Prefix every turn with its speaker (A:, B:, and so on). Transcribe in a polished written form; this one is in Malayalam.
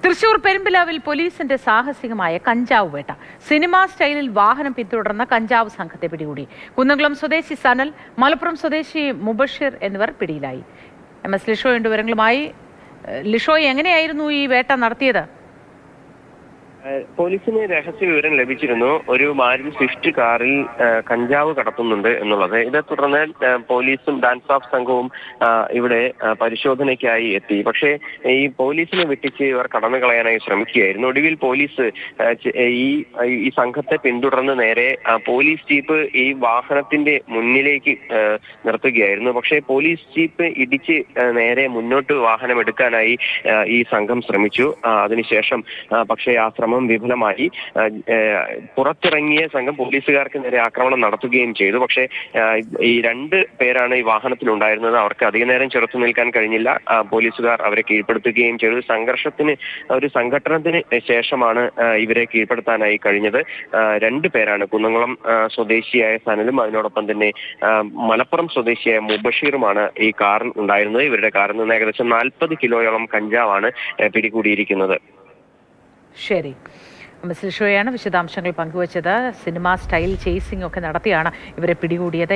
A: തൃശൂർ പെരുമ്പിലാവിൽ പോലീസിന്റെ സാഹസികമായ കഞ്ചാവ് വേട്ട. സിനിമാ സ്റ്റൈലിൽ വാഹനം പിന്തുടർന്ന കഞ്ചാവ് സംഘത്തെ പിടികൂടി. കുന്നംകുളം സ്വദേശി സനൽ, മലപ്പുറം സ്വദേശി മുബഷിർ എന്നിവർ പിടിയിലായി. MS ലിഷോയുണ്ട് വിവരങ്ങളുമായി. ലിഷോയ്, എങ്ങനെയായിരുന്നു ഈ വേട്ട നടത്തിയത്?
B: പോലീസിന് രഹസ്യ വിവരം ലഭിച്ചിരുന്നു. ഒരു മാരുതി സ്വിഫ്റ്റ് കാറിൽ കഞ്ചാവ് കടത്തുന്നുണ്ട് എന്നുള്ളത്. ഇതേ തുടർന്ന് പോലീസും ഡാൻസ് ഓഫ് സംഘവും ഇവിടെ പരിശോധനയ്ക്കായി എത്തി. പക്ഷേ ഈ പോലീസിനെ വെട്ടിച്ച് ഇവർ കടന്നു കളയാനായി ശ്രമിക്കുകയായിരുന്നു. ഒടുവിൽ പോലീസ് ഈ സംഘത്തെ പിന്തുടർന്ന് നേരെ പോലീസ് ജീപ്പ് ഈ വാഹനത്തിന്റെ മുന്നിലേക്ക് നിർത്തുകയായിരുന്നു. പക്ഷേ പോലീസ് ജീപ്പ് ഇടിച്ച് നേരെ മുന്നോട്ട് വാഹനം എടുക്കാനായി ഈ സംഘം ശ്രമിച്ചു. അതിനുശേഷം പക്ഷേ ആ ശ്രമം വിഫലമായി. പുറത്തിറങ്ങിയ സംഘം പോലീസുകാർക്ക് നേരെ ആക്രമണം നടത്തുകയും ചെയ്തു. പക്ഷേ ഈ 2 പേരാണ് ഈ വാഹനത്തിലുണ്ടായിരുന്നത്. അവർക്ക് അധിക നേരം ചെറുത്തു നിൽക്കാൻ കഴിഞ്ഞില്ല. പോലീസുകാർ അവരെ കീഴ്പ്പെടുത്തുകയും ചെയ്തു. ഒരു സംഘട്ടനത്തിന് ശേഷമാണ് ഇവരെ കീഴ്പ്പെടുത്താനായി കഴിഞ്ഞത്. 2 പേരാണ്. കുന്നംകുളം സ്വദേശിയായ സനലും അതിനോടൊപ്പം തന്നെ മലപ്പുറം സ്വദേശിയായ മുബഷീറുമാണ് ഈ കാറിൽ ഉണ്ടായിരുന്നത്. ഇവരുടെ കാറിൽ നിന്ന് ഏകദേശം 40 കിലോയോളം കഞ്ചാവാണ് പിടികൂടിയിരിക്കുന്നത്.
A: ശരി, MS ലിഷോയാണ് വിശദാംശങ്ങൾ പങ്കുവച്ചത്. സിനിമാ സ്റ്റൈൽ ചേസിംഗ് ഒക്കെ നടത്തിയാണ് ഇവരെ പിടികൂടിയത്.